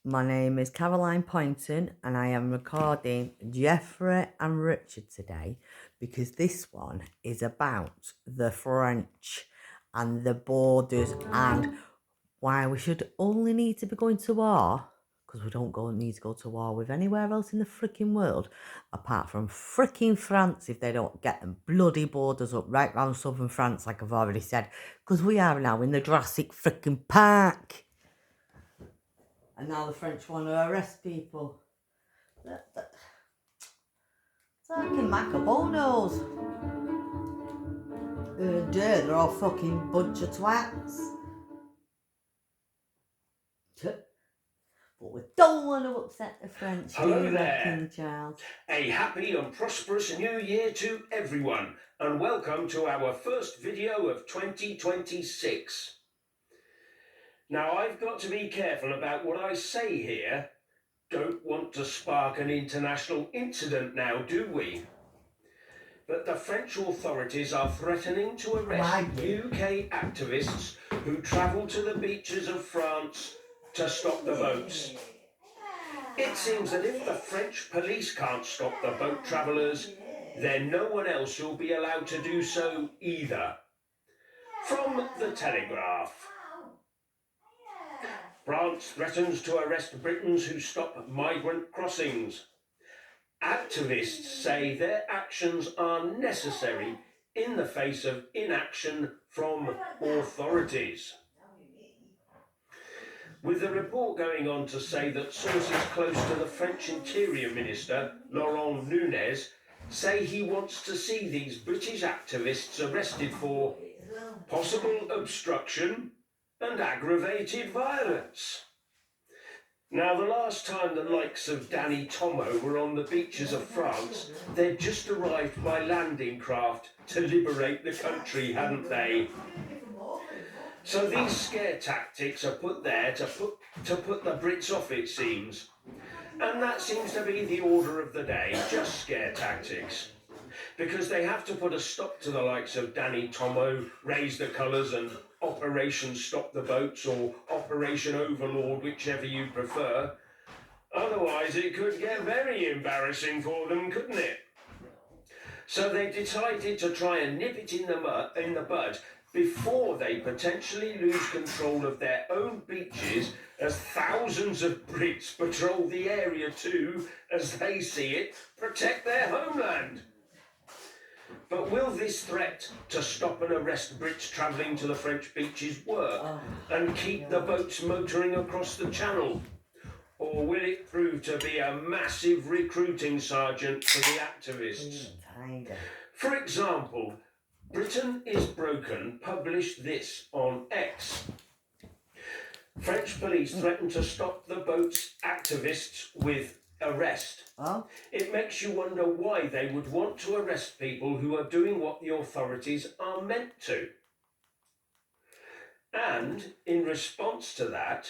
My name is Caroline Poynton and I am recording Jeffrey and Richard today because this one is about the French and the borders and why we should only need to be going to war, because we don't need to go to war with anywhere else in the freaking world apart from freaking France if they don't get them bloody borders up right round southern France, like I've already said, because we are now in the Jurassic freaking Park. And now the French want to arrest people. Fucking macabonos. They're all fucking bunch of twats. But we don't want to upset the French, Hello do you reckon, there. Charles? A happy and prosperous new year to everyone, and welcome to our first video of 2026. Now, I've got to be careful about what I say here. Don't want to spark an international incident now, do we? But the French authorities are threatening to arrest UK activists who travel to the beaches of France to stop the boats. It seems that if the French police can't stop the boat travellers, then no one else will be allowed to do so either. From the Telegraph. France threatens to arrest Britons who stop migrant crossings. Activists say their actions are necessary in the face of inaction from authorities. With the report going on to say that sources close to the French Interior Minister, Laurent Nunez, say he wants to see these British activists arrested for possible obstruction and aggravated violence. Now, the last time the likes of Danny Tomo were on the beaches of France, they'd just arrived by landing craft to liberate the country, hadn't they? So these scare tactics are put there to put the Brits off, it seems. And that seems to be the order of the day, just scare tactics. Because they have to put a stop to the likes of Danny Tomo, Raise the Colours and Operation Stop the Boats or Operation Overlord, whichever you prefer. Otherwise it could get very embarrassing for them, couldn't it? So they decided to try and nip it in the bud before they potentially lose control of their own beaches, as thousands of Brits patrol the area to, as they see it, protect their homeland. But will this threat to stop and arrest Brits travelling to the French beaches work and keep the boats motoring across the channel? Or will it prove to be a massive recruiting sergeant for the activists? For example, Britain is Broken published this on X. French police threaten to stop the boat's activists with arrest. It makes you wonder why they would want to arrest people who are doing what the authorities are meant to. And in response to that,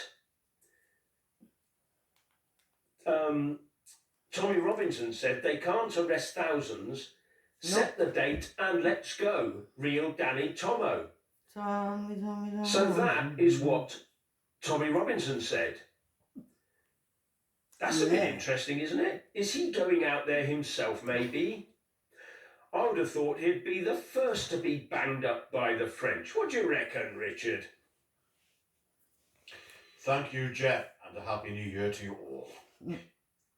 Tommy Robinson said they can't arrest thousands. Set the date and let's go. Real Danny Tomo. So that is what Tommy Robinson said. That's a bit interesting, isn't it? Is he going out there himself, maybe? I would have thought he'd be the first to be banged up by the French. What do you reckon, Richard? Thank you, Jeff, and a Happy New Year to you all.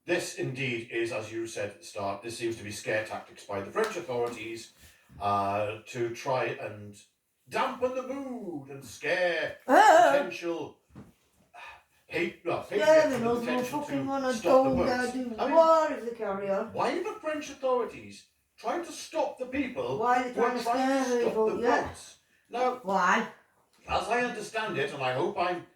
This indeed is, as you said at the start, this seems to be scare tactics by the French authorities to try and dampen the mood and scare potential patriots to stop the boats. Why are the French authorities trying to stop the people who are trying to stop the boats? Now, why? As I understand it, and I hope I'm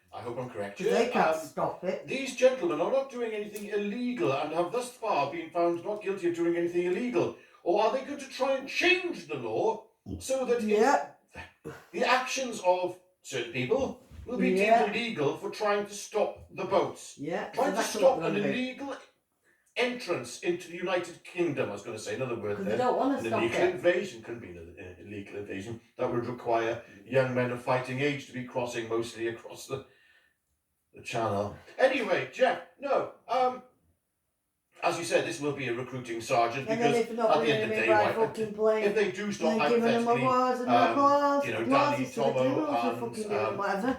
correct. They can't stop it. These gentlemen are not doing anything illegal and have thus far been found not guilty of doing anything illegal. Or are they going to try and change the law so that the actions of certain people will be deemed illegal for trying to stop the boats? Trying to stop an illegal entrance into the United Kingdom, I was going to say another word there. An illegal invasion can be an illegal invasion that would require young men of fighting age to be crossing mostly across the the channel. Anyway, Jeff, no, as you said, this will be a recruiting sergeant And because then if they're not at the end bringing of the him day, in by right, fucking plane, if they do stop they're giving them hypothetically, awards and applause, you know, applause Danny, to the generals for Tomo, fucking doing whatever.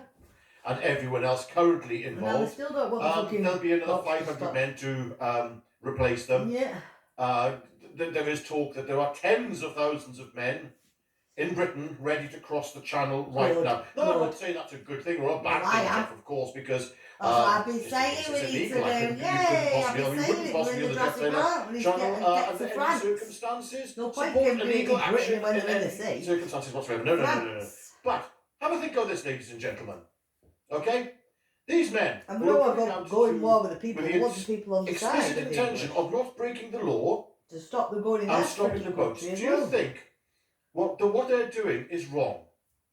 and everyone else currently And now they involved, still don't want the fucking there'll be another cops to 500 stop. men to replace them. Yeah. There is talk that there are tens of thousands of men in Britain ready to cross the channel right Good, now. No, I'm good. not saying that's a good thing or a bad Well, I thing, am. Jeff, of course, because That's what I've been just saying because we it's need to illegal, do. Yay! I've been we saying wouldn't it possibly during on the the Jeff Jurassic Taylor Park. We need to channel get to under any France. circumstances No point support in being illegal in Britain action when in they're in the any sea. circumstances whatsoever. No. France. But have a think of this, ladies and gentlemen. Okay? These men And we who don't are want coming to out go in to, war with the people. with We the want the people on the side explicit of intention England of not breaking the law to stop them going in and that stopping section the of boats. country as Do you well. think what they're doing is wrong?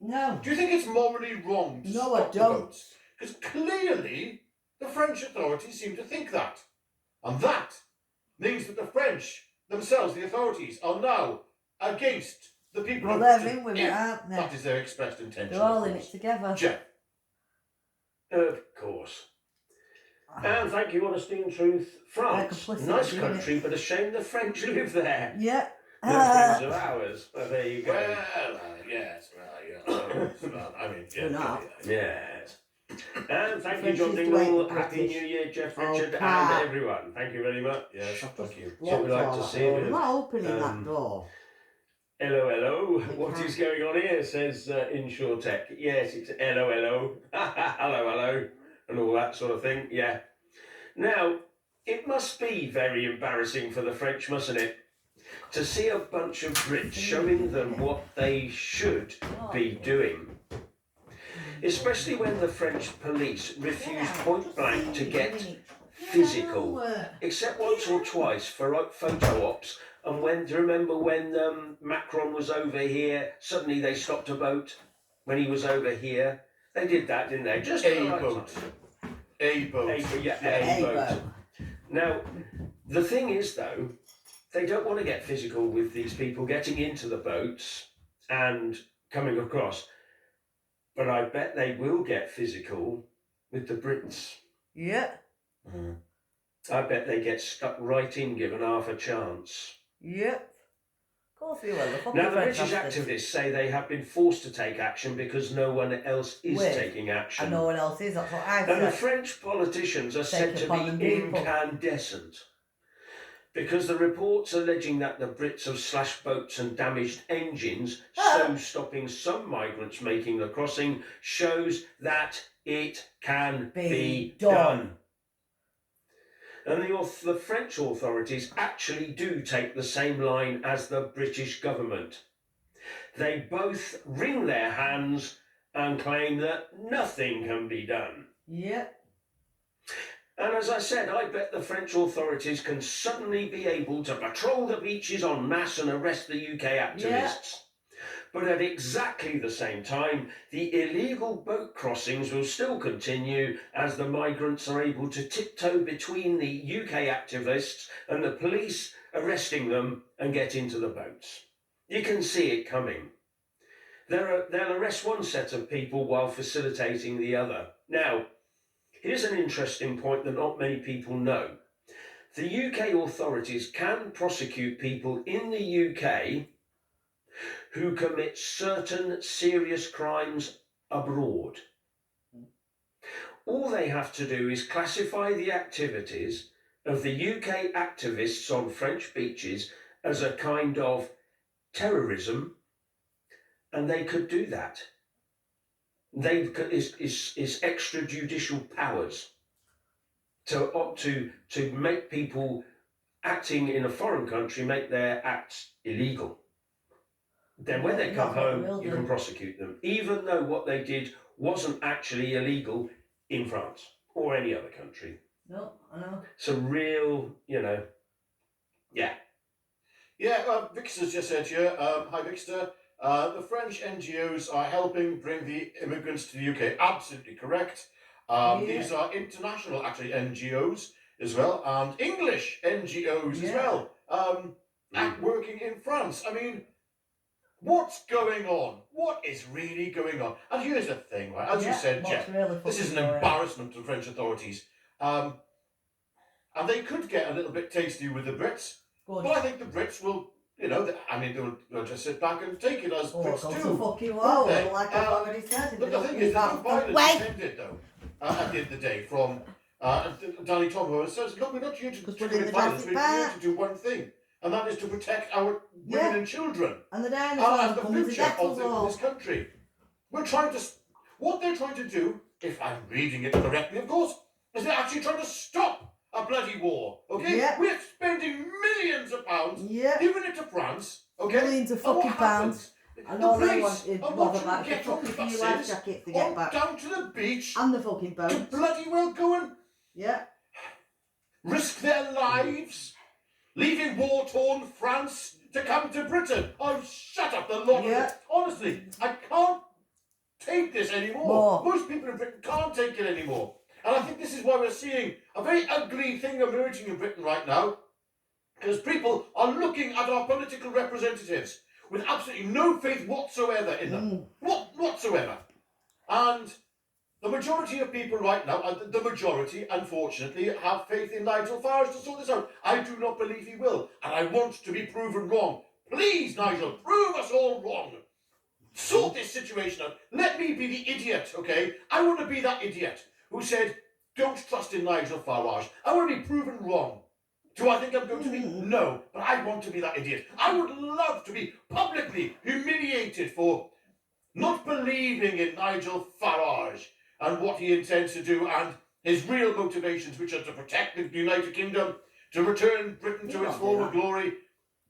No. Do you think it's morally wrong to No, I stop the don't. boats? Because clearly the French authorities seem to think that. And that means that the French themselves, the authorities, are now against the people Well, of they're Britain. in with it, If aren't they? that is their expressed intention. They're all of in it course. together. Jeff. Of course. And thank you, Honesty and Truth. France, complicit nice in doing country, but a shame the French live there. Yeah. They're friends of ours. Well, there you go. Yes, I mean, We're not. Yes. And thank you, French John used to hate Dingle. the Happy British. New Year, Jeff Oh, Richard, and Pat. everyone. Thank you very much. Yes, thank you. So we'd like to see a bit I'm of not opening that door. hello, hello. You What can't. is going on here? Says Insure Tech. Yes, it's hello, hello. Hello, hello. And all that sort of thing. Yeah. Now, it must be very embarrassing for the French, mustn't it? To see a bunch of Brits showing them what they should be doing. Especially when the French police refused point blank to get physical, except once or twice for photo ops. And when, do you remember when Macron was over here, suddenly they stopped a boat when he was over here? They did that, didn't they? Just A right boat. time. A boat. A boat. Now, the thing is, though, they don't want to get physical with these people getting into the boats and coming across. But I bet they will get physical with the Brits. Yeah. I bet they get stuck right in, given half a chance. Yep. Of course we will. Now, the British activists say they have been forced to take action because no one else is taking action. And no one else is, that's what I And the said. French politicians are said to upon be the people. incandescent. Because the reports alleging that the Brits have slashed boats and damaged engines, so stopping some migrants making the crossing, shows that it can be done. And the French authorities actually do take the same line as the British government. They both wring their hands and claim that nothing can be done. Yep. And as I said, I bet the French authorities can suddenly be able to patrol the beaches en masse and arrest the UK activists. Yeah. But at exactly the same time, the illegal boat crossings will still continue as the migrants are able to tiptoe between the UK activists and the police arresting them and get into the boats. You can see it coming. They'll arrest one set of people while facilitating the other. Now, here's an interesting point that not many people know. The UK authorities can prosecute people in the UK who commit certain serious crimes abroad. All they have to do is classify the activities of the UK activists on French beaches as a kind of terrorism, and they could do that. Is extrajudicial powers to make people acting in a foreign country make their acts illegal. Then when they come home, you can prosecute them, even though what they did wasn't actually illegal in France or any other country. No, I know. It's a real, yeah. Yeah, Vixter's just said here, hi Vixter, the French NGOs are helping bring the immigrants to the UK. Absolutely correct. These are international, actually, NGOs as well, and English NGOs as well, working in France. I mean, What's going on? What is really going on? And here's the thing, right? As you said, Jeff, really this is an embarrassment to the French authorities. And they could get a little bit tasty with the Brits. Good. But I think the Brits will, they'll just sit back and take it as Brits do. Fucking wow, they? like I've already said. But the thing is, there's no violence intended, though, at the end of the day, from Danny Tomo says, look, we're not here to commit violence, we're here to do one thing, and that is to protect our women and children. And the As the future of this country. What they're trying to do, if I'm reading it correctly, of course, is they're actually trying to stop a bloody war, okay? Yeah. We're spending millions of pounds, Yeah. giving it to France, okay? Millions of fucking pounds. And all they wanted was about to get on buses, down to the beach, and the fucking boat, to bloody well go and risk their lives, leaving war-torn France to come to Britain. Oh, shut up, the lot of it. Honestly, I can't take this anymore. Most people in Britain can't take it anymore. And I think this is why we're seeing a very ugly thing emerging in Britain right now, because people are looking at our political representatives with absolutely no faith whatsoever in them. Whatsoever. And the majority of people right now, the majority, unfortunately, have faith in Nigel Farage to sort this out. I do not believe he will, and I want to be proven wrong. Please, Nigel, prove us all wrong. Sort this situation out. Let me be the idiot, okay? I want to be that idiot who said, don't trust in Nigel Farage. I want to be proven wrong. Do I think I'm going to be? No, but I want to be that idiot. I would love to be publicly humiliated for not believing in Nigel Farage and what he intends to do and his real motivations, which are to protect the United Kingdom, to return Britain to its former glory.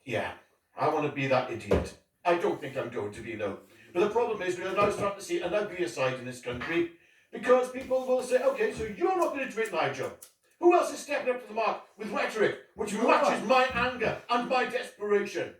Yeah, I want to be that idiot. I don't think I'm going to be, though. But the problem is we are now starting to see an uglier side in this country because people will say, okay, so you're not going to do it, Nigel. Who else is stepping up to the mark with rhetoric which matches my anger and my desperation?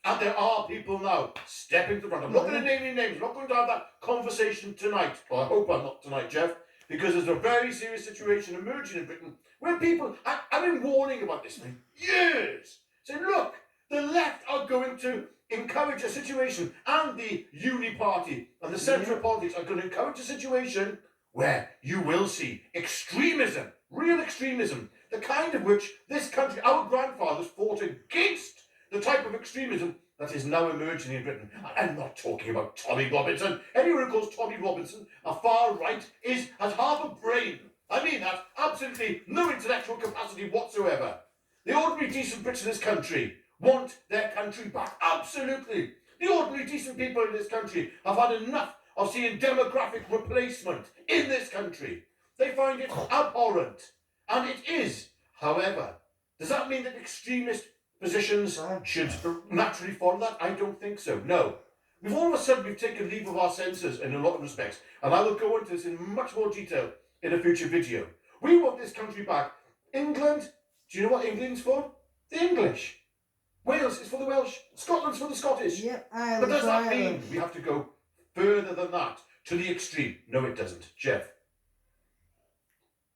And there are people now stepping to the front. I'm not going to name any names. I'm not going to have that conversation tonight. Well, I hope I'm not tonight, Jeff, because there's a very serious situation emerging in Britain where people, I've been warning about this for years, saying, look, the left are going to encourage a situation, and the Uni Party and the centre politics are going to encourage a situation where you will see extremism, real extremism, the kind of which this country, our grandfathers fought against, the type of extremism that is now emerging in Britain. I'm not talking about Tommy Robinson. Anyone who calls Tommy Robinson a far right has half a brain. I mean that, absolutely no intellectual capacity whatsoever. The ordinary decent Brits in this country want their country back, absolutely. The ordinary decent people in this country have had enough of seeing demographic replacement in this country. They find it abhorrent. And it is, however. Does that mean that extremist positions should naturally follow that? I don't think so, no. All of a sudden we've taken leave of our senses in a lot of respects, and I will go into this in much more detail in a future video. We want this country back. England, do you know what England's for? The English. Wales is for the Welsh. Scotland's for the Scottish. Yep, but does that mean we have to go further than that, to the extreme? No, it doesn't. Jeff?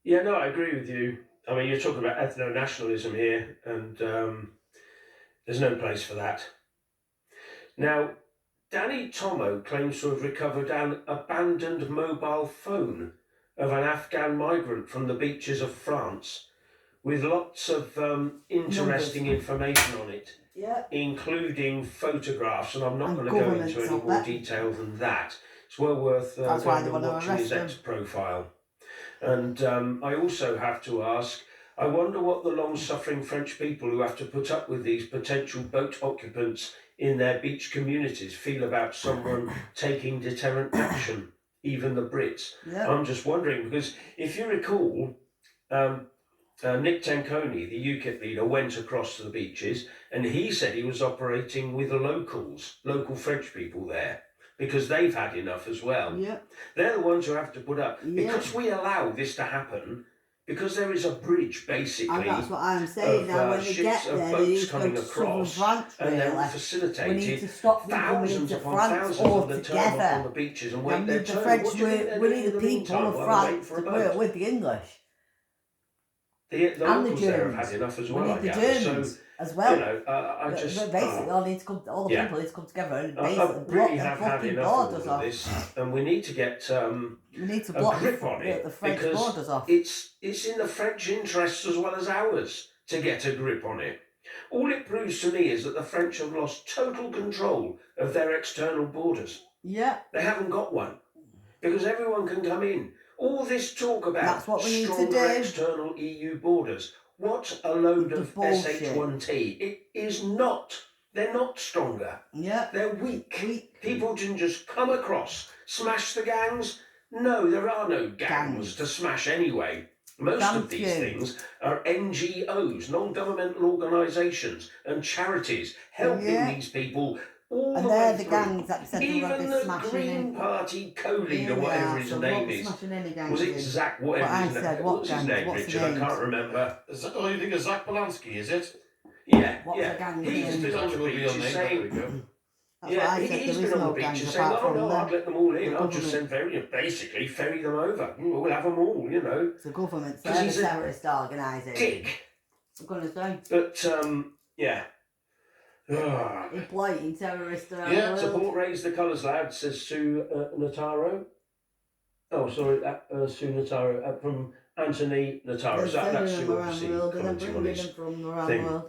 Yeah, no, I agree with you. I mean, you're talking about ethno-nationalism here, and there's no place for that. Now, Danny Tomo claims to have recovered an abandoned mobile phone of an Afghan migrant from the beaches of France with lots of interesting information on it, including photographs, and I'm not going to go into any more detail than that. It's well worth watching his ex-profile. And I also have to ask, I wonder what the long-suffering French people who have to put up with these potential boat occupants in their beach communities feel about someone taking deterrent action, even the Brits. I'm just wondering, because if you recall, Nick Tanconi, the UKIP leader, went across to the beaches and he said he was operating with the local French people there, because they've had enough as well. They're the ones who have to put up. Because we allow this to happen, because there is a bridge, basically, and that's what I'm saying. Now, when they get there, they need to go to southern France, and they're we facilitated need to stop them coming into France altogether. On the beaches and wait their turn. We need the people of France to work with the English. the And the locals there have Germans. had enough as We well, I need the gather. Germans So, as well. you know, I just... But basically, all need to come, all the yeah. people need to come together and I basically block really the have had fucking enough of borders all of off. this, and we need to get We need to a block grip on it, the French because borders off. it's in the French interests as well as ours to get a grip on it. All it proves to me is that the French have lost total control of their external borders. Yeah. They haven't got one, because everyone can come in. All this talk about That's what we need to stronger do. external EU borders, what a load The of bullshit. SH1T. It is not. They're not stronger. Yeah. They're weak. Weak. People can just come across, smash the gangs. No, there are no gangs to smash anyway. Most of these things are NGOs, non-governmental organisations and charities helping these people all And the they're way the through. gangs that said they were going to Even be the smashing Green in. Party co-leader, whatever his name is, was it Zach, whatever But I his name? said, what What's his gangs? name, What's the Richard? I names? can't remember. Oh, you think of Zach Polanski, is it? Yeah, What's yeah. the gang He's names? been on the Actual real beaches name, saying, there we go. That's what I said. he's There is been on no the beaches gangs saying, apart oh from no, I'd let them all in. the I'll just government. basically ferry them over. We'll have them all, you know. The government, Because they're he's the a terrorist organisation. Dick. I'm going to say. But, yeah. Employing terrorists around Yeah, the world. Support raise the colours, lad, says Sue Nataro. Oh, sorry, Sue Nataro, from Anthony Nataro. So that's Sue, obviously, commenting on his thing.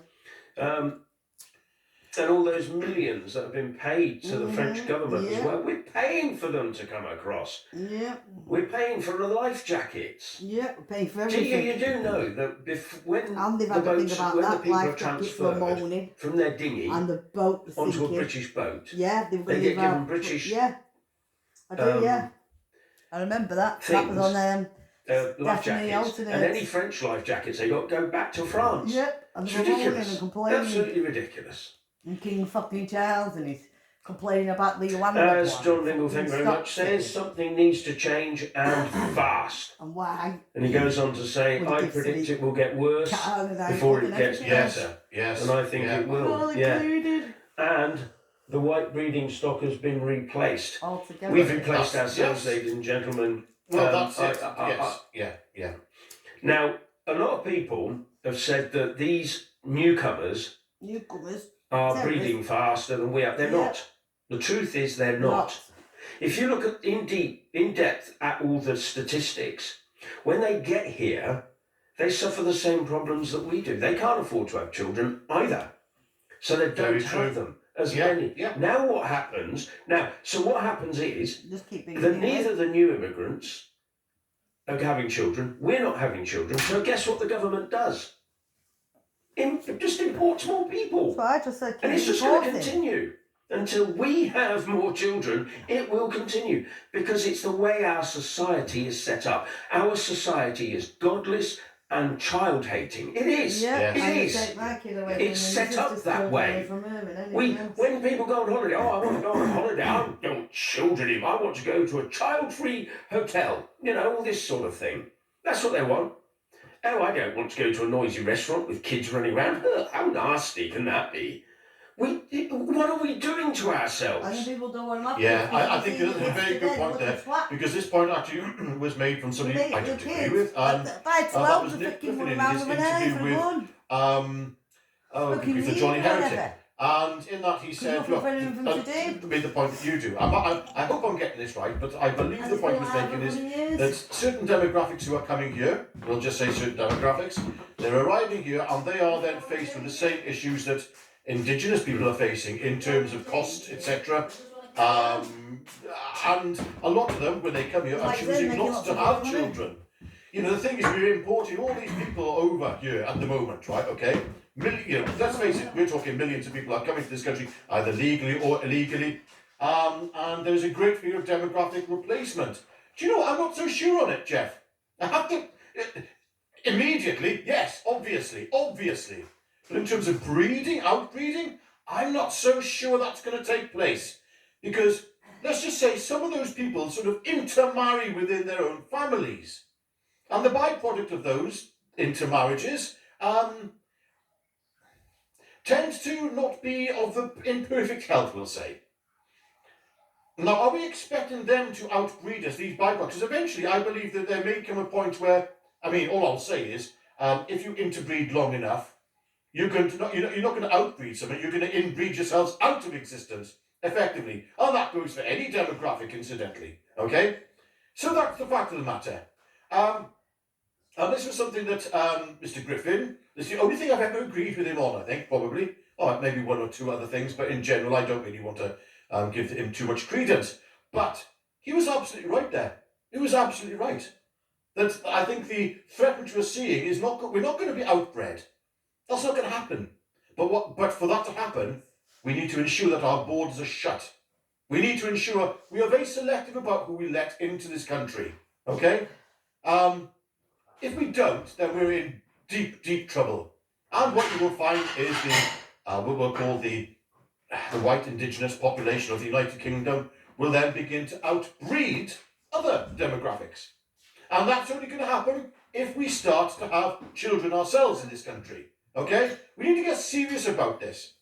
And all those millions that have been paid to the French government as well. We're paying for them to come across. Yeah. We're paying for the life jackets. Yeah, we're paying for everything. You do know that when And they've the had to think boats, about when the that people are life jackets were transferred moaning. from their dinghy And the boat was onto sinking. a British boat, Yeah, they they get given British. Yeah, I do. Yeah, I remember that. That was on life definitely jackets, alternates. and any French life jackets they got go back to France. Yep, and It's they were moaning and ridiculous. complaining. Absolutely ridiculous. And King fucking Charles, and he's complaining about the Rwanda As plan. John Dingle, thank you very much, says, something needs to change and fast. And why? And he goes on to say, Well, I gives predict the it will get worse before it gets better. Yes. And I think it will. All Yeah. included. And the white breeding stock has been replaced. Altogether. We've replaced ourselves, Yes. ladies and gentlemen. Well, that's it. Yes. Yeah. Now, a lot of people have said that these newcomers are breeding faster than we are. They're not. The truth is they're not. If you look at in depth at all the statistics, when they get here, they suffer the same problems that we do. They can't afford to have children either. So they don't have them as many. Yeah. Now what happens? So what happens is that neither the new immigrants are having children, we're not having children, so guess what the government does? Just imports more people. So I just said, and it's just going to continue. Until we have more children, it will continue. Because it's the way our society is set up. Our society is godless and child-hating. It is. Yeah, it is. It's set up that way. When people go on holiday, I want to go on holiday. I don't want children in. I want to go to a child-free hotel. All this sort of thing. That's what they want. Oh, I don't want to go to a noisy restaurant with kids running around. How nasty can that be? What are we doing to ourselves? I think people don't want to I think there's a very good point there, because this point actually was made from somebody I don't agree with. That was Nick Griffin in his interview with for Johnny Heretic. And in that he said, look, made the point that you do. I hope I'm getting this right, but I believe the point he was making is that certain demographics who are coming here, we'll just say certain demographics, they're arriving here and they are then faced with the same issues that indigenous people are facing in terms of cost, etc. And a lot of them, when they come here, are choosing not to have children. The thing is, we're importing all these people over here at the moment, right? Okay? Let's face it, we're talking millions of people are coming to this country, either legally or illegally. And there's a great fear of demographic replacement. Do you know what? I'm not so sure on it, Jeff. I have to... Immediately, yes, obviously. But in terms of outbreeding, I'm not so sure that's going to take place. Because, let's just say, some of those people sort of intermarry within their own families. And the byproduct of those intermarriages tends to not be in perfect health, we'll say. Now, are we expecting them to outbreed us, these byproducts? Because eventually, I believe that there may come a point where, all I'll say is, if you interbreed long enough, you're not going to outbreed something. You're going to inbreed yourselves out of existence effectively, and that goes for any demographic, incidentally. Okay, so that's the fact of the matter. And this was something that Mr. Griffin. This is the only thing I've ever agreed with him on. I think probably, maybe one or two other things, but in general, I don't really want to give him too much credence. But he was absolutely right there. He was absolutely right. That I think the threat which we're seeing is we're not going to be outbred. That's not going to happen. But for that to happen, we need to ensure that our borders are shut. We need to ensure we are very selective about who we let into this country. Okay? If we don't, then we're in deep, deep trouble. And what you will find is what we'll call the white indigenous population of the United Kingdom will then begin to outbreed other demographics. And that's only going to happen if we start to have children ourselves in this country. Okay? We need to get serious about this.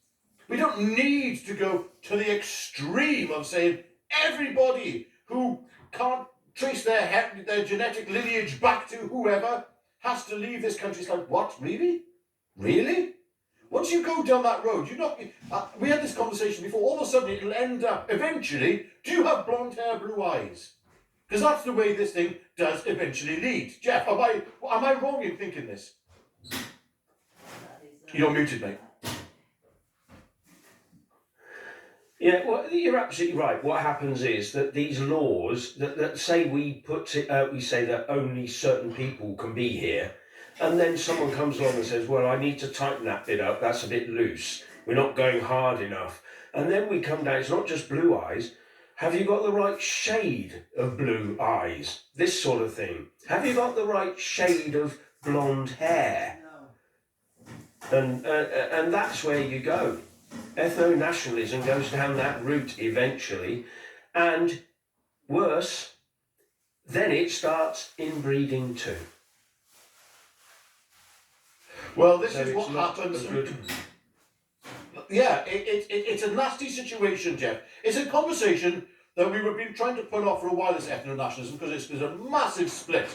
We don't need to go to the extreme of saying everybody who can't trace their genetic lineage back to whoever has to leave this country. It's like, what? Really? Really? Once you go down that road, we had this conversation before, all of a sudden it'll end up, eventually, do you have blonde hair, blue eyes? Because that's the way this thing does eventually lead. Jeff, am I wrong in thinking this? You're muted, mate. Yeah, well, you're absolutely right. What happens is that these laws that say we say that only certain people can be here, and then someone comes along and says, well, I need to tighten that bit up, that's a bit loose, we're not going hard enough. And then we come down, it's not just blue eyes, have you got the right shade of blue eyes? This sort of thing. Have you got the right shade of blonde hair? And that's where you go. Ethno-nationalism goes down that route eventually, and worse, then it starts inbreeding too. Well, this is what happens. Yeah, it's a nasty situation, Jeff. It's a conversation that we've been trying to put off for a while, this ethno-nationalism, because there's a massive split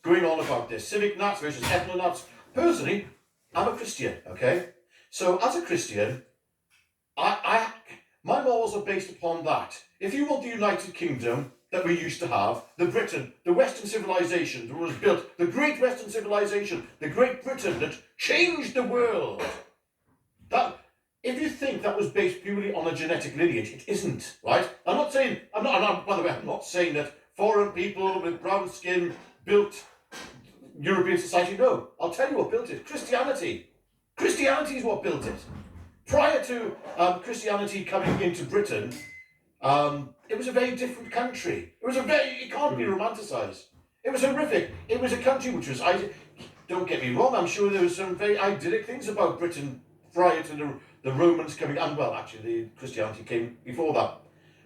going on about this. Civic Nats versus ethno-nats. Personally, I'm a Christian, okay? So as a Christian, my morals are based upon that. If you want the United Kingdom that we used to have, the Western civilization that was built, the great Western civilization, the Great Britain that changed the world, that if you think that was based purely on a genetic lineage, it isn't, right? By the way, I'm not saying that foreign people with brown skin built European society. No, I'll tell you what built it. Christianity. Christianity is what built it. Prior to Christianity coming into Britain, it was a very different country. It can't be romanticised. It was horrific. It was a country which was, don't get me wrong, I'm sure there was some very idyllic things about Britain prior to the Romans coming, and well, actually, the Christianity came before that.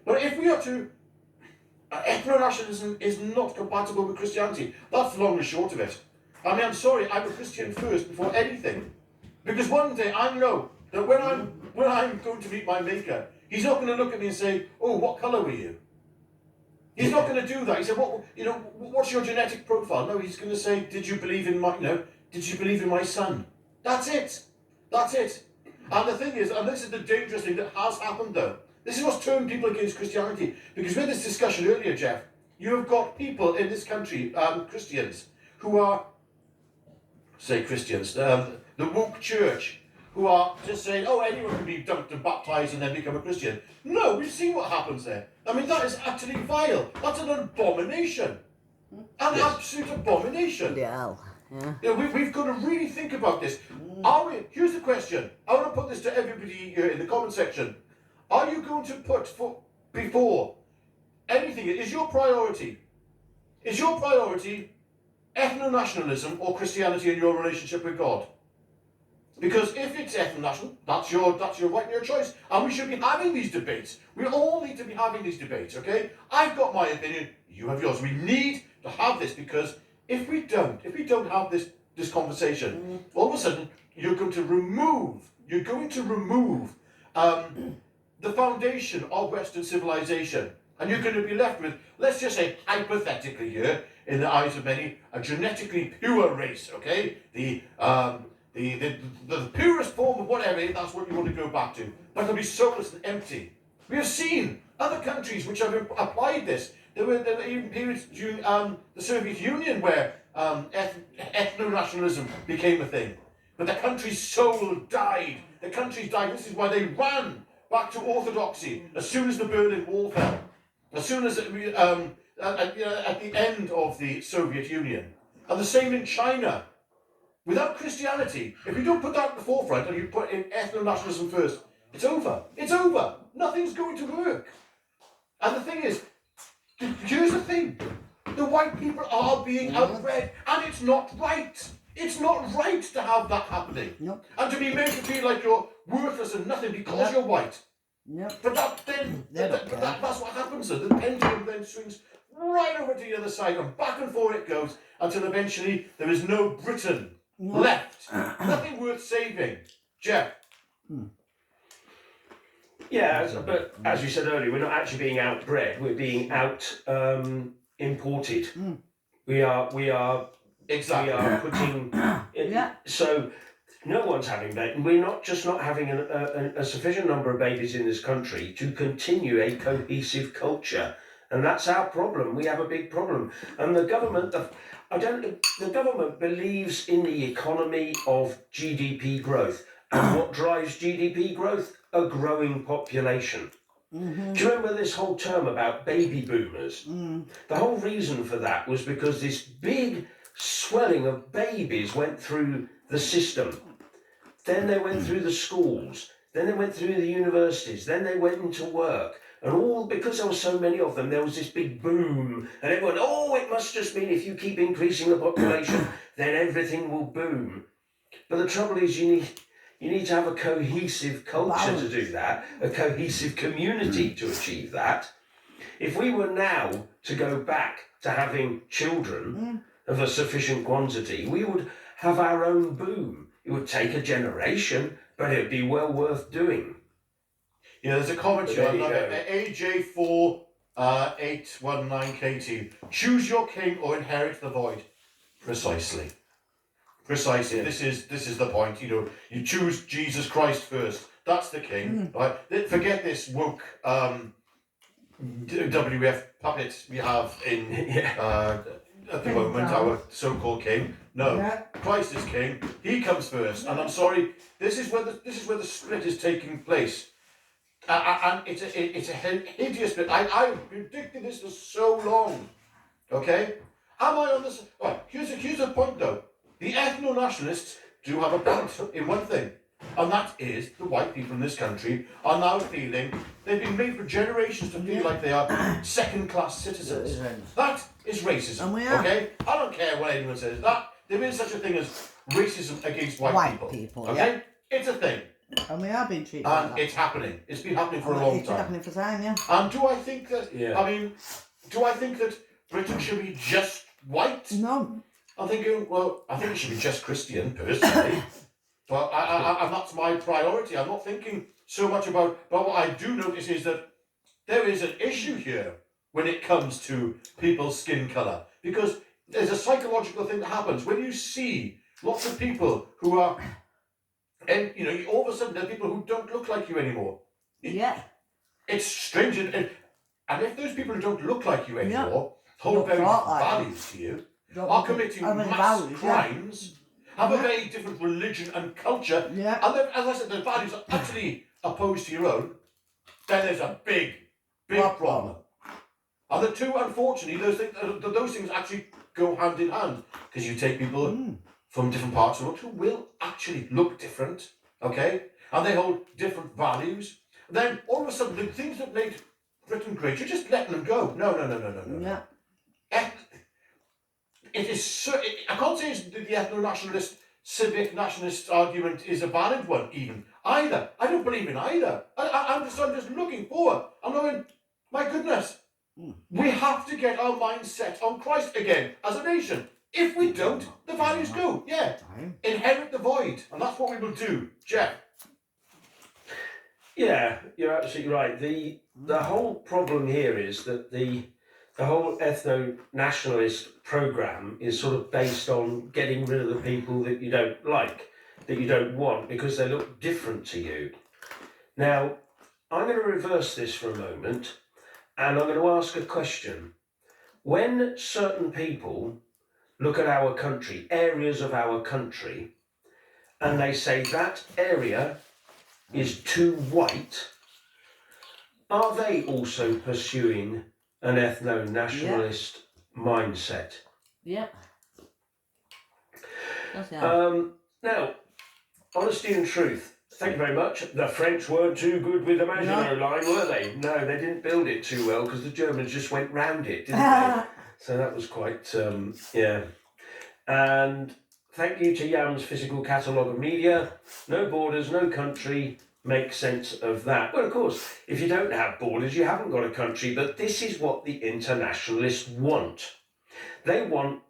But if we are to, ethno-nationalism is not compatible with Christianity. That's the long and short of it. I mean, I'm sorry, I'm a Christian first before anything. Because one day I know that when I'm going to meet my maker, he's not going to look at me and say, oh, what colour were you? He's not going to do that. He said, what's your genetic profile? No, he's going to say, did you believe in my son? That's it. That's it. And the thing is, and this is the dangerous thing that has happened though, this is what's turned people against Christianity. Because we had this discussion earlier, Jeff, you have got people in this country, Christians, who are, the woke church, who are just saying, oh, anyone can be dunked and baptised and then become a Christian. No, we've seen what happens there. I mean, that is utterly vile. That's an abomination. An absolute abomination. Yeah. We've got to really think about this. Here's the question. I want to put this to everybody here in the comment section. Are you going to put before anything, is your priority ethno-nationalism or Christianity in your relationship with God? Because if it's ethno-national, that's your right and your choice. And we should be having these debates. We all need to be having these debates, okay? I've got my opinion, you have yours. We need to have this, because if we don't have this conversation, all of a sudden you're going to remove the foundation of Western civilization. And you're going to be left with, let's just say hypothetically here, in the eyes of many, a genetically pure race, okay? The purest form of whatever, that's what you want to go back to. But it'll be soulless and empty. We have seen other countries which have applied this. There were even periods during the Soviet Union where ethno-nationalism became a thing. But the country's soul died. The country's died. This is why they ran back to orthodoxy as soon as the Berlin Wall fell. As soon as at the end of the Soviet Union. And the same in China. Without Christianity, if you don't put that at the forefront and you put in ethno-nationalism first, it's over. It's over. Nothing's going to work. And the thing is, here's the thing. The white people are being outbred, and it's not right. It's not right to have that happening. Nope. And to be made to feel like you're worthless and nothing because you're white. Yep. But that's what happens. The pendulum then swings right over to the other side, and back and forth it goes until eventually there is no Britain left. Nothing worth saving. Jeff. Yeah, but as you said earlier, we're not actually being outbred. We're being imported. We are Exactly. We are putting. So no one's having that, and we're not having a sufficient number of babies in this country to continue a cohesive culture, and that's our problem. We have a big problem, and the government. The government believes in the economy of GDP growth, and what drives GDP growth? A growing population. Do you remember this whole term about baby boomers? The whole reason for that was because this big swelling of babies went through the system. Then they went through the schools. Then they went through the universities. Then they went into work. And all because there were so many of them, there was this big boom. And everyone, it must just mean if you keep increasing the population, then everything will boom. But the trouble is you need to have a cohesive culture to do that, a cohesive community to achieve that. If we were now to go back to having children of a sufficient quantity, we would have our own boom. It would take a generation, but it would be well worth doing. There's a commentary on AJ4 819KT. Choose your king or inherit the void. Precisely. Yeah. This is the point. You choose Jesus Christ first. That's the king. Right? Forget this woke WF puppet we have in at the moment, our so-called king. No, Christ is king. He comes first. And I'm sorry, this is where the split is taking place. And it's a hideous split. I've predicted this for so long. Okay? Am I on this? Right, here's a point though. The ethno-nationalists do have a point in one thing, and that is the white people in this country are now feeling they've been made for generations to feel like they are second-class citizens. That is racism. Okay? I don't care what anyone says. That there is such a thing as racism against white people. Okay? It's a thing. And we are being treated And like that. it's happening. It's been happening for a long time. It's been happening for time, yeah. And do I think that? Do I think that Britain should be just white? No. I'm thinking, I think it should be just Christian, personally. But and that's my priority. I'm not thinking so much about... But what I do notice is that there is an issue here when it comes to people's skin colour. Because there's a psychological thing that happens. When you see lots of people who are... And, all of a sudden there are people who don't look like you anymore. It's strange. And if those people who don't look like you anymore hold very different values to you, are committing mass crimes, have a very different religion and culture, and then, as I said, their values are utterly opposed to your own, then there's a big problem. And the two, unfortunately, those things actually go hand in hand, because you take people from different parts of the world who will actually look different, okay, and they hold different values. Then all of a sudden, the things that made Britain great, you're just letting them go. No. It is so. I can't say the ethno-nationalist, civic nationalist argument is a valid one, even either. I don't believe in either. I'm just looking forward. I'm going, my goodness, we have to get our minds set on Christ again as a nation. If we don't, the values go. Inherit the void, and that's what we will do, Jeff. Yeah, you're absolutely right. The whole problem here is that the the whole ethno-nationalist program is sort of based on getting rid of the people that you don't like, that you don't want, because they look different to you. Now, I'm going to reverse this for a moment, and I'm going to ask a question. When certain people look at our country, areas of our country, and they say that area is too white, are they also pursuing an ethno-nationalist mindset? Yeah. That's Now, honesty and truth. Thank you very much. The French weren't too good with the Maginot Line, were they? No, they didn't build it too well because the Germans just went round it, didn't they? So that was quite, yeah. And thank you to Yam's physical catalogue of media. No borders, no country. Make sense of that. Well, of course, if you don't have borders, you haven't got a country. But this is what the internationalists want. They want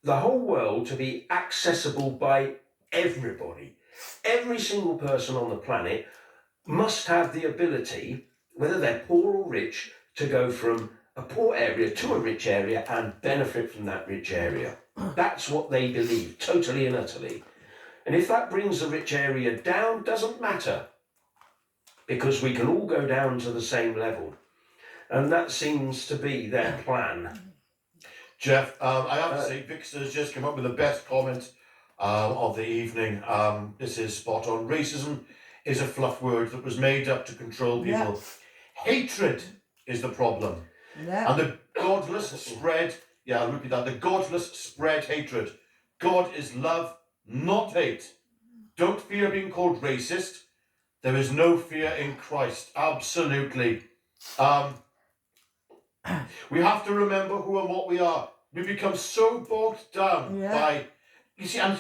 the whole world to be accessible by everybody. Every single person on the planet must have the ability, whether they're poor or rich, to go from a poor area to a rich area and benefit from that rich area. That's what they believe, totally and utterly. And if that brings the rich area down, doesn't matter, because we can all go down to the same level. And that seems to be their plan. Jeff, I have to say, Vixter has just come up with the best comment of the evening. This is spot on. Racism is a fluff word that was made up to control people. Hatred is the problem. And the godless spread, I'll repeat that, the godless spread hatred. God is love, not hate. Don't fear being called racist. There is no fear in Christ. Absolutely. We have to remember who and what we are. We become so bogged down by, you see, and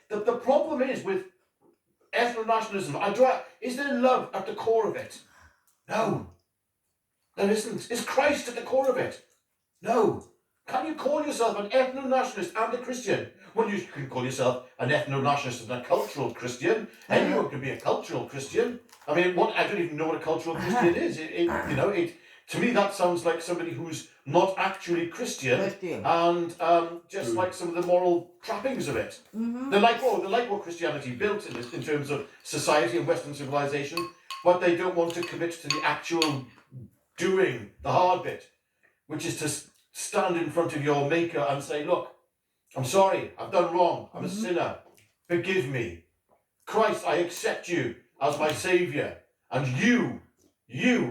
the problem is with ethno-nationalism, is there love at the core of it? No. There isn't. Is Christ at the core of it? No. Can you call yourself an ethno-nationalist and a Christian? Well, you can call yourself an ethno-nationalist and a cultural Christian. Anyone can be a cultural Christian. I mean, I don't even know what a cultural Christian is. To me, that sounds like somebody who's not actually Christian. And just like some of the moral trappings of it. Mm-hmm. They like what Christianity built in terms of society and Western civilization, but they don't want to commit to the actual doing, the hard bit, which is to stand in front of your maker and say, look, I'm sorry, I've done wrong, I'm a sinner, forgive me. Christ, I accept you as my saviour, and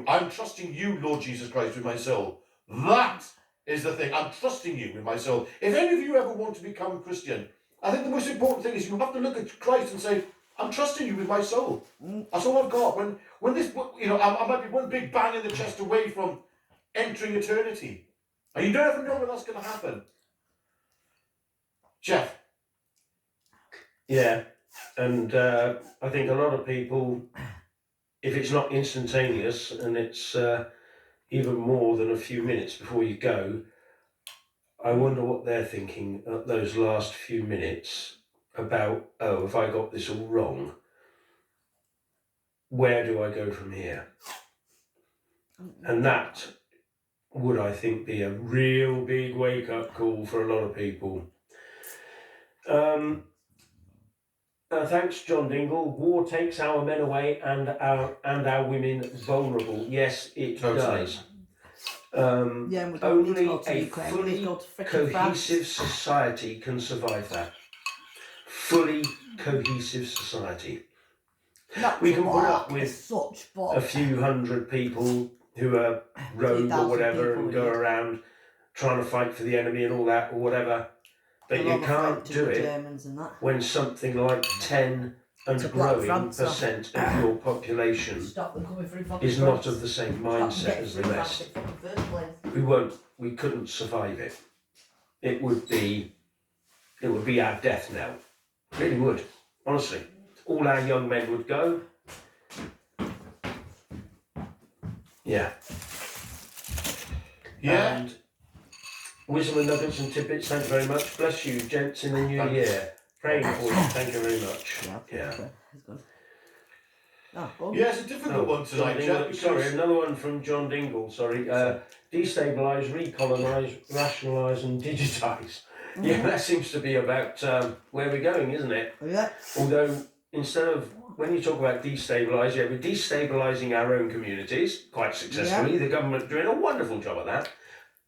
I'm trusting you, Lord Jesus Christ, with my soul. That is the thing, I'm trusting you with my soul. If any of you ever want to become Christian, I think the most important thing is you have to look at Christ and say, I'm trusting you with my soul. That's all I've got. When this, I might be one big bang in the chest away from entering eternity. And you don't ever know when that's going to happen. Jeff. Yeah, and I think a lot of people, if it's not instantaneous and it's even more than a few minutes before you go, I wonder what they're thinking at those last few minutes about, have I got this all wrong? Where do I go from here? And that would, I think, be a real big wake-up call for a lot of people. Thanks, John Dingle. War takes our men away and our women vulnerable. Yes, it does. Only a fully cohesive society can survive that. Fully cohesive society. We can put up with a few hundred people who are rogue or whatever and go around trying to fight for the enemy and all that or whatever. But you can't do it when something like 10 and growing % of your population is not of the same mindset as the rest. We couldn't survive it. It would be our death knell. It really would, honestly. All our young men would go. Yeah. And wisdom and nuggets and tidbits, thank you very much. Bless you, gents, in the new year. Praying for you, thank you very much. Yeah. Oh, go on. Yeah, it's a difficult one John tonight, Dingle, Jeff. Because sorry, another one from John Dingle. Sorry, destabilise, recolonise, rationalise, and digitise. Yeah, that seems to be about where we're going, isn't it? Yeah. Although instead of when you talk about destabilise, yeah, we're destabilising our own communities quite successfully. The government doing a wonderful job at that.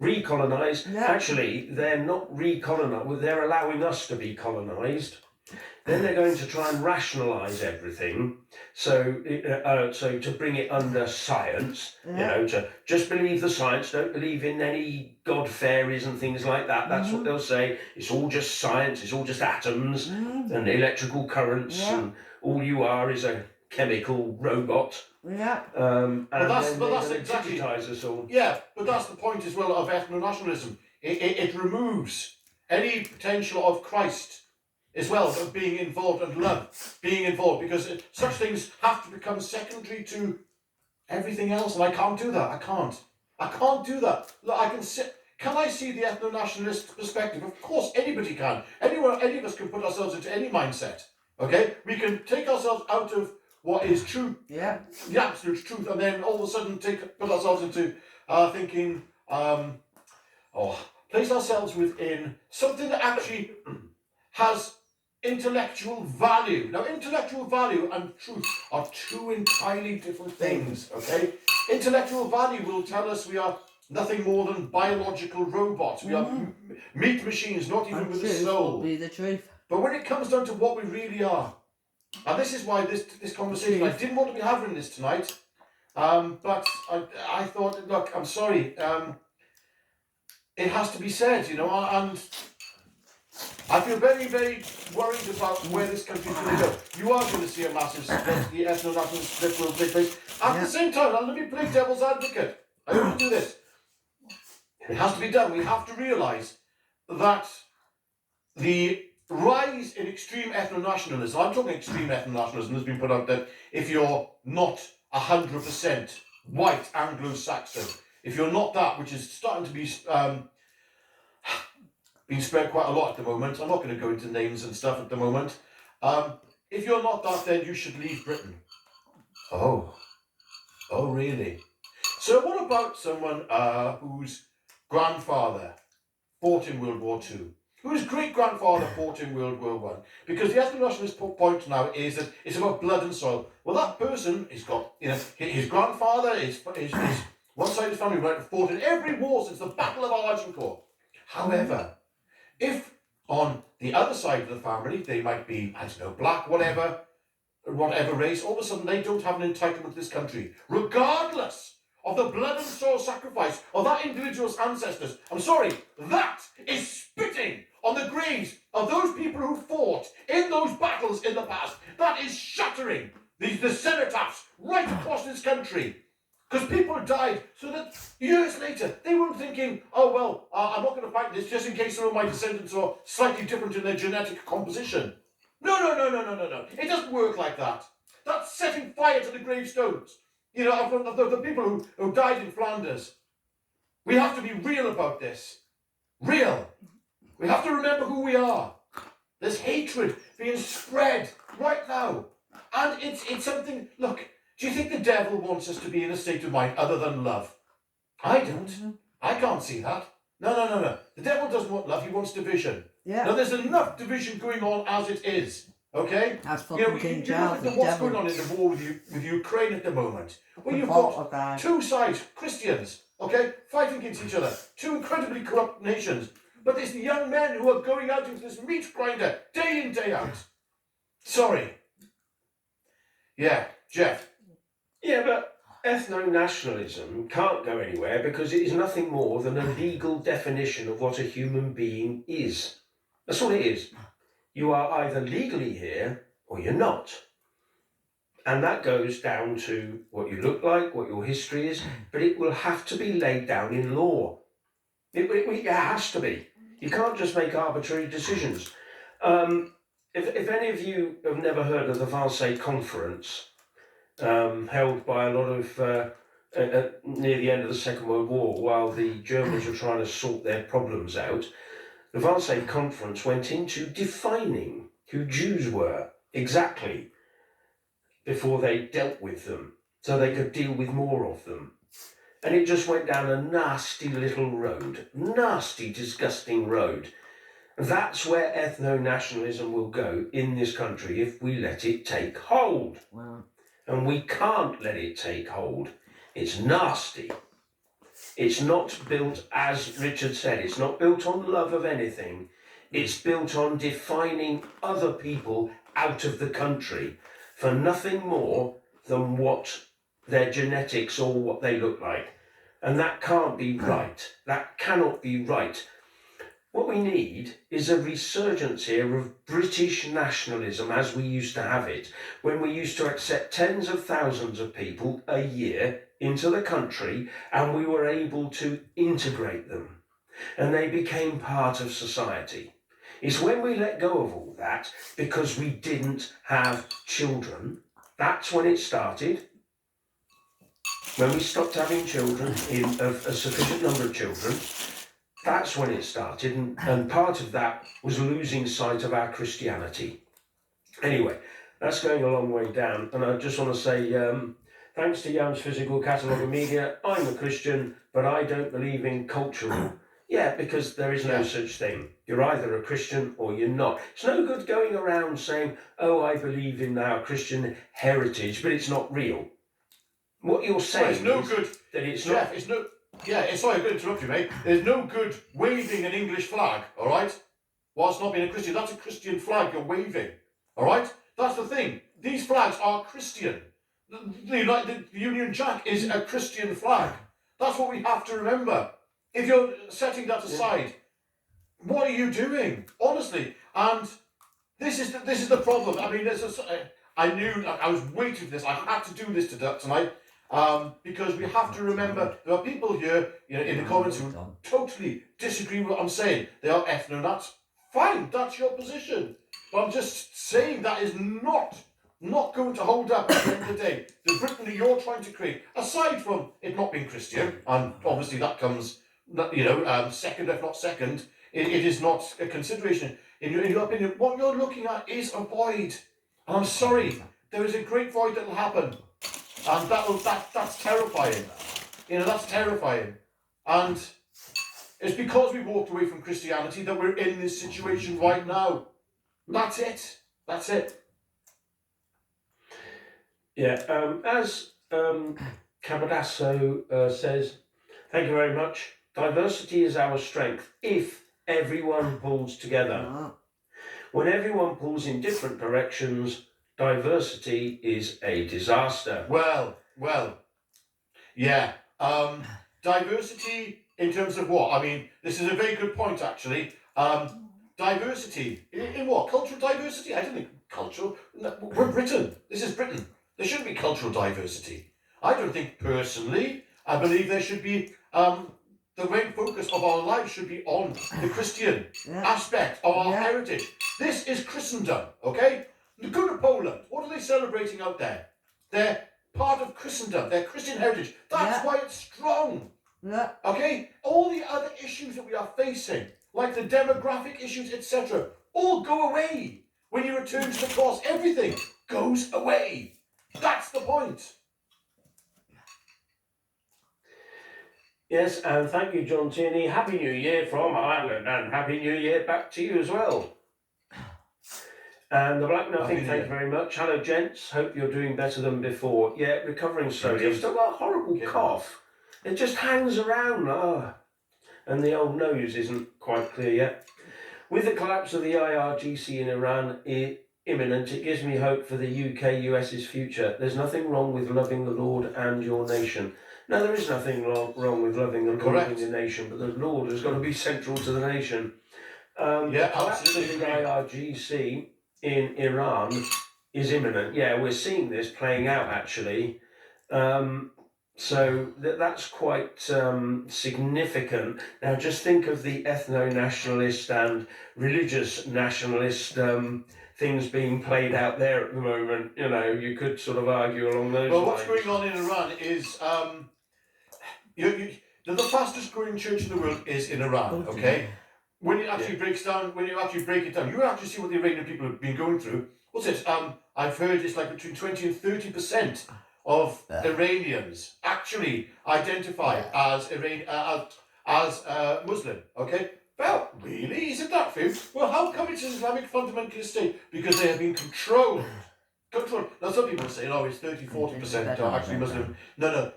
Recolonise. Yeah. Actually, they're not recolonised. They're allowing us to be colonised. Then they're going to try and rationalise everything, so to bring it under science, to just believe the science, don't believe in any god fairies and things like that. That's what they'll say. It's all just science. It's all just atoms and electrical currents, and all you are is a chemical robot. Yeah. And that's then they're exactly digitise us all. Yeah, but that's the point as well of ethno-nationalism. It removes any potential of Christ as well, of being involved, and love being involved, because such things have to become secondary to everything else, and I can't do that. I can't do that. Look, can I see the ethno-nationalist perspective? Of course, anybody can. Any of us can put ourselves into any mindset. Okay, we can take ourselves out of what is true, Yeah. the absolute truth, and then all of a sudden put ourselves into thinking, place ourselves within something that actually has intellectual value. Now, intellectual value and truth are two entirely different things, okay? Intellectual value will tell us we are nothing more than biological robots. We are meat machines, not even with a soul. Will be the truth. But when it comes down to what we really are, and this is why this conversation, I didn't want to be having this tonight, but I thought, look, I'm sorry, it has to be said, and I feel very, very worried about where this country is going to go. You are going to see a massive split. The ethno-national split will take place. At the same time, now let me play devil's advocate. I want to do this. It has to be done. We have to realise that the rise in extreme ethno-nationalism, I'm talking extreme ethno-nationalism, has been put out that if you're not 100% white Anglo-Saxon, if you're not that, which is starting to be being spread quite a lot at the moment. I'm not going to go into names and stuff at the moment. If you're not that, then you should leave Britain. Oh really? So what about someone whose grandfather fought in World War II? Whose great-grandfather fought in World War One? Because the ethno-nationalist point now is that it's about blood and soil. Well, that person has got, his grandfather, his one side of his family fought in every war since the Battle of Agincourt. However, if on the other side of the family, they might be, I don't know, black, whatever race, all of a sudden they don't have an entitlement to this country, regardless of the blood and soil sacrifice of that individual's ancestors. I'm sorry, that is spitting on the graves of those people who fought in those battles in the past. That is shattering the cenotaphs right across this country. Because people died so that years later they weren't thinking, oh well, I'm not going to fight this just in case some of my descendants are slightly different in their genetic composition. No. It doesn't work like that. That's setting fire to the gravestones. Of the people who died in Flanders. We have to be real about this. Real. We have to remember who we are. There's hatred being spread right now. And it's something, look, do you think the devil wants us to be in a state of mind other than love? I don't. I can't see that. No. The devil doesn't want love, he wants division. Yeah. Now, there's enough division going on as it is, okay? That's fucking King Charles, the what's devil. going on in the war with Ukraine at the moment. Well, you've got two sides, Christians, okay, fighting against each other. Two incredibly corrupt nations. But there's the young men who are going out into this meat grinder day in, day out. Sorry. Yeah, Jeff. Yeah, but ethno-nationalism can't go anywhere because it is nothing more than a legal definition of what a human being is. That's all it is. You are either legally here or you're not. And that goes down to what you look like, what your history is, but it will have to be laid down in law. It has to be. You can't just make arbitrary decisions. If any of you have never heard of the Versailles Conference, held by a lot of, near the end of the Second World War, while the Germans were trying to sort their problems out, the Versailles Conference went into defining who Jews were exactly. before they dealt with them, so they could deal with more of them. And it just went down a nasty little road, nasty, disgusting road. That's where ethno-nationalism will go in this country if we let it take hold. Wow. And we can't let it take hold. It's nasty. It's not built, as Richard said, it's not built on love of anything. It's built on defining other people out of the country for nothing more than what their genetics or what they look like. And that can't be right. That cannot be right. What we need is a resurgence here of British nationalism as we used to have it, when we used to accept tens of thousands of people a year into the country and we were able to integrate them and they became part of society. It's when we let go of all that because we didn't have children, that's when it started. When we stopped having children, of a sufficient number of children, that's when it started, and part of that was losing sight of our Christianity. Anyway, that's going a long way down, and I just want to say thanks to Yam's Physical Catalogue of Media, I'm a Christian, but I don't believe in cultural. Yeah, because there is no such thing. You're either a Christian or you're not. It's no good going around saying, oh, I believe in our Christian heritage, but it's not real. What you're saying well, is good. That it's Jeff, not... it's no... Yeah, sorry, I'm going to interrupt you, mate. There's no good waving an English flag, all right? Whilst not being a Christian. That's a Christian flag you're waving, all right? That's the thing. These flags are Christian. The Union Jack is a Christian flag. That's what we have to remember. If you're setting that aside, what are you doing? Honestly, and this is the problem. I mean, I knew I was waiting for this. I had to do this tonight. Because we have to remember there are people here, in the comments who totally disagree with what I'm saying. They are ethno-nats. Fine, that's your position. But I'm just saying that is not going to hold up at the end of the day. The Britain that you're trying to create, aside from it not being Christian, and obviously that comes, second, if not second, it is not a consideration. In your opinion, what you're looking at is a void. And I'm sorry, there is a great void that will happen. And that's terrifying. That's terrifying. And it's because we walked away from Christianity that we're in this situation right now. That's it. That's it. Yeah, as Cabadasso says, thank you very much. Diversity is our strength if everyone pulls together. When everyone pulls in different directions, diversity is a disaster. Well, yeah. Diversity in terms of what? I mean, this is a very good point, actually. Diversity in what? Cultural diversity? I don't think cultural. No, we're Britain. This is Britain. There shouldn't be cultural diversity. I don't think personally. I believe there should be the main focus of our lives should be on the Christian aspect of our heritage. This is Christendom, okay? Go to Poland. What are they celebrating out there? They're part of Christendom. Their Christian heritage. That's why it's strong. Yeah. Okay? All the other issues that we are facing, like the demographic issues, etc., all go away. When you return to the cross, everything goes away. That's the point. Yes, and thank you, John Tierney. Happy New Year from Ireland, and Happy New Year back to you as well. And the Black Nothing, thank you very much. Hello, gents. Hope you're doing better than before. Yeah, recovering slowly. I've still got a horrible cough. It just hangs around. And the old nose isn't quite clear yet. With the collapse of the IRGC in Iran imminent, it gives me hope for the UK-US's future. There's nothing wrong with loving the Lord and your nation. No, there is nothing wrong with loving the Lord and your nation, but the Lord has got to be central to the nation. The collapse of the IRGC in Iran is imminent. Yeah, we're seeing this playing out, actually. So that's quite significant. Now, just think of the ethno-nationalist and religious nationalist things being played out there at the moment. You could sort of argue along those lines. Well, what's going on in Iran is the fastest growing church in the world is in Iran, okay? when it actually breaks down, when you actually break it down, you actually see what the Iranian people have been going through. What's it? I've heard it's like between 20 and 30% of Iranians actually identify as Muslim. Okay. Well, really? Isn't that fair? Well, how come it's an Islamic fundamentalist state? Because they have been controlled. Controlled. Now, some people say, oh, it's 30-40% are actually Muslim. No,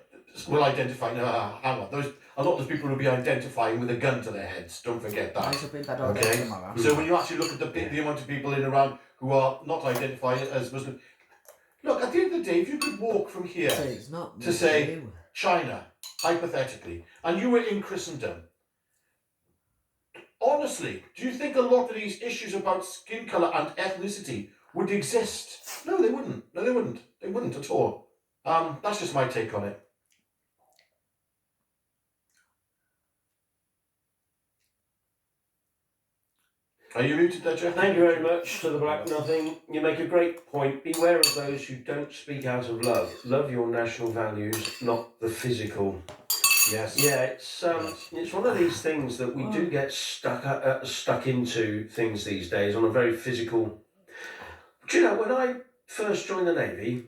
will identify. No, hang on. A lot of those people will be identifying with a gun to their heads. Don't forget that. Okay. So when you actually look at the amount of people in Iran who are not identifying as Muslim, look, at the end of the day, if you could walk from here to say China, hypothetically, and you were in Christendom, honestly, do you think a lot of these issues about skin colour and ethnicity would exist? No, they wouldn't. No, they wouldn't. They wouldn't at all. That's just my take on it. Are you muted there, Jeff? Thank you very much to the Black Nothing. You make a great point. Beware of those who don't speak out of love. Love your national values, not the physical. Yes. Yeah, it's one of these things that we do get stuck into things these days on a very physical. Do you know, when I first joined the Navy,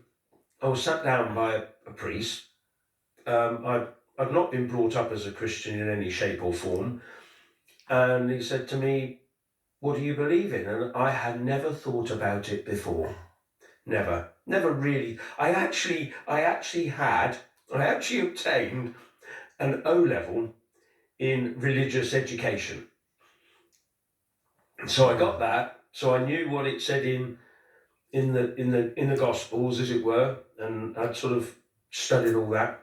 I was sat down by a priest. I'd not been brought up as a Christian in any shape or form, and he said to me, "What do you believe in?" And I had never thought about it before. Never really. I actually obtained an O-level in religious education. So I got that. So I knew what it said in the Gospels, as it were, and I'd sort of studied all that.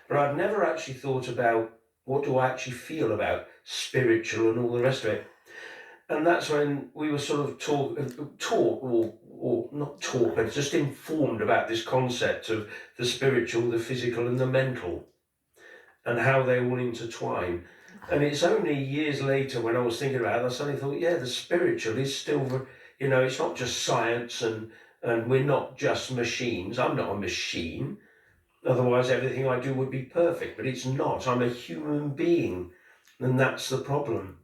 But I'd never actually thought about what do I actually feel about spiritual and all the rest of it. And that's when we were sort of taught or not taught, but just informed about this concept of the spiritual, the physical, and the mental, and how they all intertwine. And it's only years later when I was thinking about it, I suddenly thought, yeah, the spiritual is still, it's not just science and we're not just machines. I'm not a machine. Otherwise, everything I do would be perfect, but it's not. I'm a human being, and that's the problem.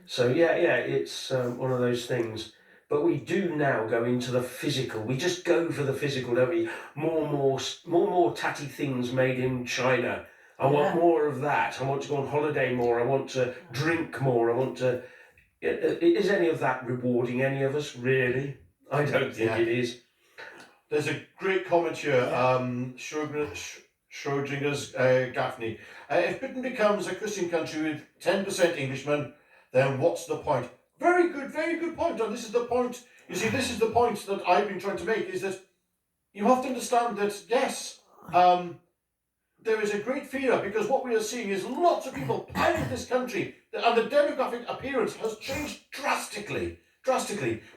So yeah, it's one of those things. But we do now go into the physical. We just go for the physical, don't we? More tatty things made in China. I want more of that. I want to go on holiday more. I want to drink more. I want to. Is any of that rewarding any of us? Really? I don't think it is. There's a great comment here. Schrodinger's Gaffney. If Britain becomes a Christian country with 10% Englishmen, then what's the point? Very good point. And this is the point. You see, this is the point that I've been trying to make, is that you have to understand that, yes, there is a great fear, because what we are seeing is lots of people piling this country, and the demographic appearance has changed drastically.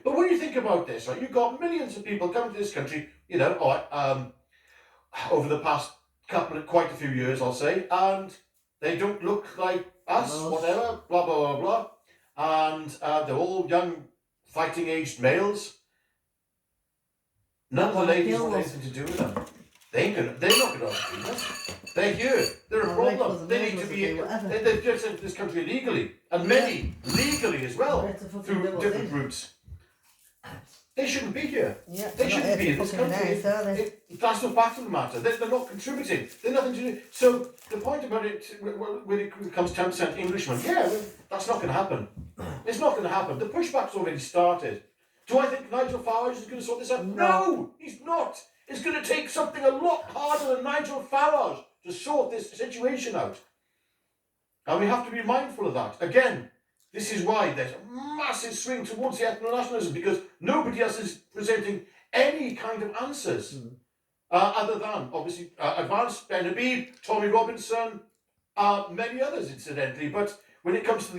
But when you think about this, right, you've got millions of people coming to this country, over the past quite a few years, I'll say, and they don't look like us, whatever, blah, blah, blah, blah. And they're all young, fighting-aged males. None of the ladies want anything to do with them. They're not going to do that. They're here. They're a problem. They need to be. They've just entered this country illegally, and many legally as well, through different routes. They shouldn't be here. Yeah, they shouldn't be in this country. That's the fact of the matter. They're not contributing. They're nothing to do. So the point about it, when it becomes 10% Englishmen, that's not going to happen. It's not going to happen. The pushback's already started. Do I think Nigel Farage is going to sort this out? No, he's not. It's going to take something a lot harder than Nigel Farage to sort this situation out. And we have to be mindful of that. Again, this is why there's a massive swing towards the ethno-nationalism, because nobody else is presenting any kind of answers. Other than, obviously, Advanced, Ben Habib, Tommy Robinson, many others, incidentally. But when it comes to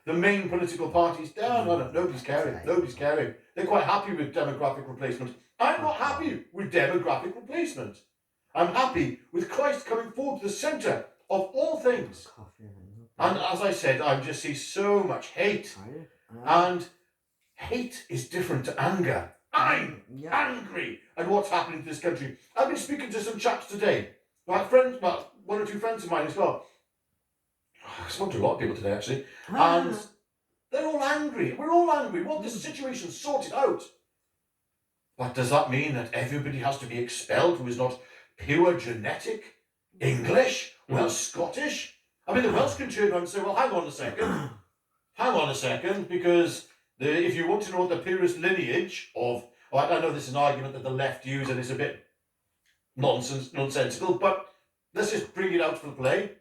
the main political parties, nobody's caring. Nobody's caring. They're quite happy with demographic replacement. I'm not happy with demographic replacement. I'm happy with Christ coming forward to the centre of all things. And as I said, I just see so much hate. And hate is different to anger. I'm angry at what's happening to this country. I've been speaking to some chaps today. My friends, one or two friends of mine as well. I spoke to a lot of people today, actually. And They're all angry. We're all angry. We want this situation sorted out. But does that mean that everybody has to be expelled who is not pure genetic English, Welsh, Scottish? I mean, the Welsh can turn around and say, well, hang on a second. Hang on a second, because if you want to know what the purest lineage of... Well, I know this is an argument that the left use and it's a bit nonsensical, but let's just bring it out for the play.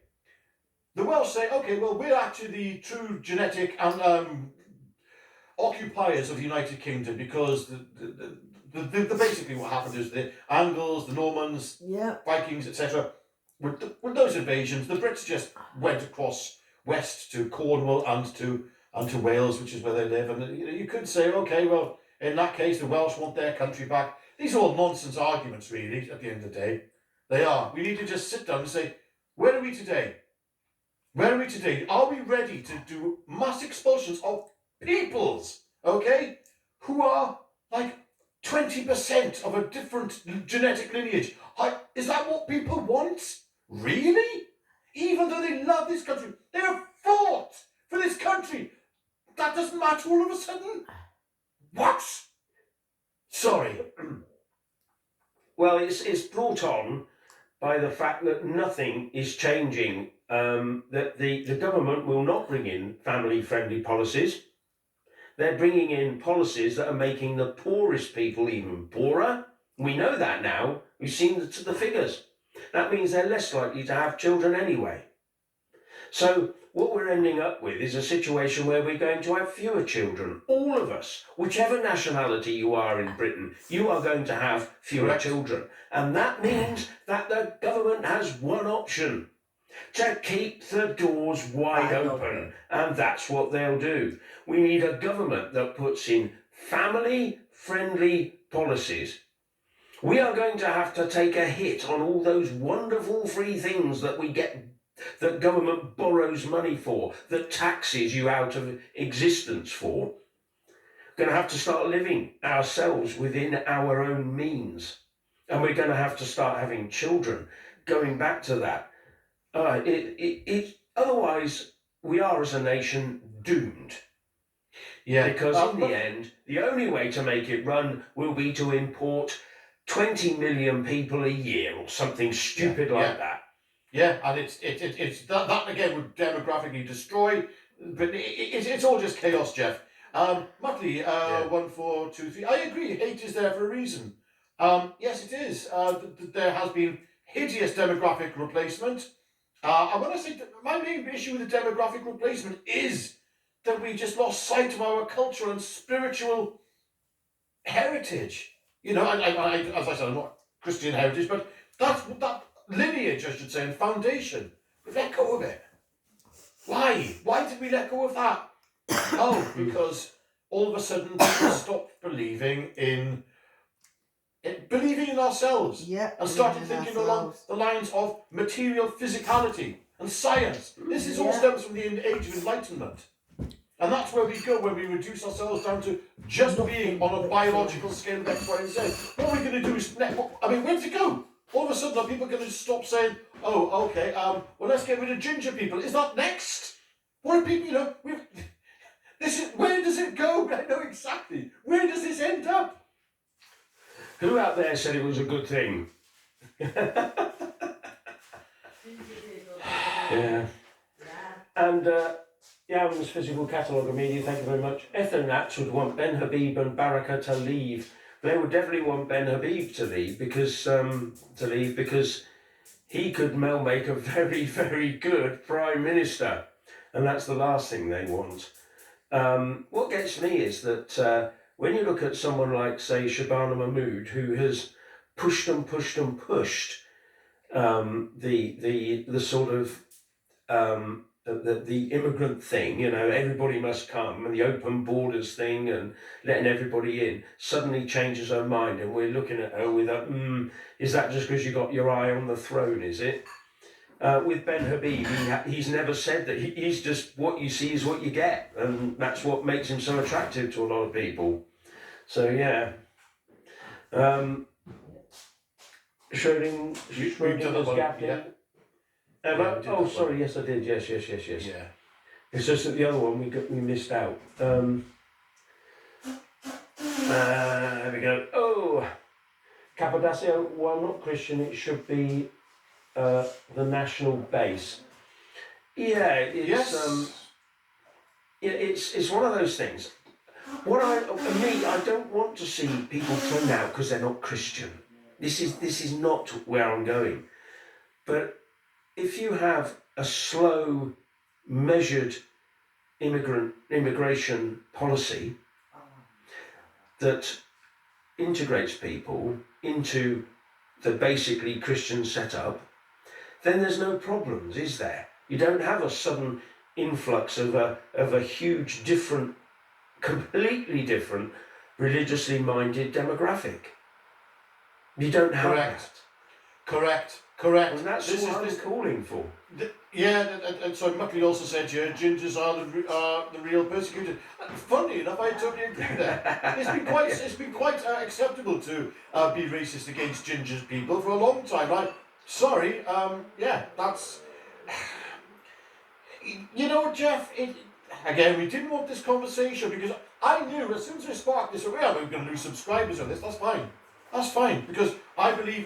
The Welsh say, okay, well, we're actually the true genetic and occupiers of the United Kingdom, because the basically what happened is the Angles, the Normans, Vikings, etc. With those invasions, the Brits just went across west to Cornwall and to Wales, which is where they live. And you could say, okay, well, in that case, the Welsh want their country back. These are all nonsense arguments, really, at the end of the day. They are. We need to just sit down and say, where are we today? Where are we today? Are we ready to do mass expulsions of peoples, okay, who are like 20% of a different genetic lineage? Is that what people want? Really? Even though they love this country, they have fought for this country. That doesn't matter all of a sudden? What? Sorry. Well, it's brought on by the fact that nothing is changing, that the government will not bring in family-friendly policies. They're bringing in policies that are making the poorest people even poorer. We know that now. We've seen the figures. That means they're less likely to have children anyway. So what we're ending up with is a situation where we're going to have fewer children. All of us, whichever nationality you are in Britain, you are going to have fewer children. And that means that the government has one option: to keep the doors wide open. And that's what they'll do. We need a government that puts in family-friendly policies. We are going to have to take a hit on all those wonderful free things that we get, that government borrows money for, that taxes you out of existence for. We're going to have to start living ourselves within our own means. And we're going to have to start having children. Going back to that, otherwise we are as a nation doomed. Yeah. Because in the end, the only way to make it run will be to import 20 million people a year or something stupid like that. Yeah, and it's that again would demographically destroy, but it's all just chaos, Jeff. Muttley, 1, 4, 2, 3. I agree. Hate is there for a reason. Yes, it is. There has been hideous demographic replacement. And when I say my main issue with the demographic replacement is that we just lost sight of our cultural and spiritual heritage. You know, I as I said, I'm not Christian heritage, but that lineage, I should say, and foundation. We let go of it. Why? Why did we let go of that? Oh, because all of a sudden people stopped believing in ourselves, and started thinking along the lines of material physicality and science. This is all stems from the age of enlightenment. And that's where we go when we reduce ourselves down to just being on a biological scale of X, Y, and Z. What we're going to do is, where's it go? All of a sudden, are people going to stop saying, oh, okay, well, let's get rid of ginger people. Is that next? What are people, where does it go? I know exactly. Where does this end up? Who out there said it was a good thing? Yeah. And, Yavn's physical catalogue of media, thank you very much. Ethernats would want Ben Habib and Baraka to leave. They would definitely want Ben Habib to leave because he could make a very, very good Prime Minister. And that's the last thing they want. What gets me is that when you look at someone like, say, Shabana Mahmood, who has pushed the sort of the immigrant thing, everybody must come, and the open borders thing and letting everybody in, suddenly changes her mind, and we're looking at her with a, is that just because you got your eye on the throne, is it? With Ben Habib, he's never said that. He's just, what you see is what you get, and that's what makes him so attractive to a lot of people. So, yeah. Schrodinger's gap in. Oh, sorry, yes, I did. Yes. Yeah. It's just that the other one we missed out. There we go. Oh, Cappadocia. Well, not Christian. It should be the national base. Yeah, it's one of those things. I don't want to see people thrown out because they're not Christian. This is not where I'm going. But if you have a slow, measured immigration policy that integrates people into the basically Christian setup, then there's no problems, is there? You don't have a sudden influx of a huge different, completely different, religiously minded demographic. You don't have that. Correct. And that's what I'm calling for. And so Muckley also said here, gingers are the real persecuted. And funny enough, I totally agree there. It's been quite acceptable to be racist against ginger people for a long time. Right? Sorry. That's. You know, Jeff. Again, we didn't want this conversation because I knew as soon as we sparked this, we're going to lose subscribers on this. That's fine. Because I believe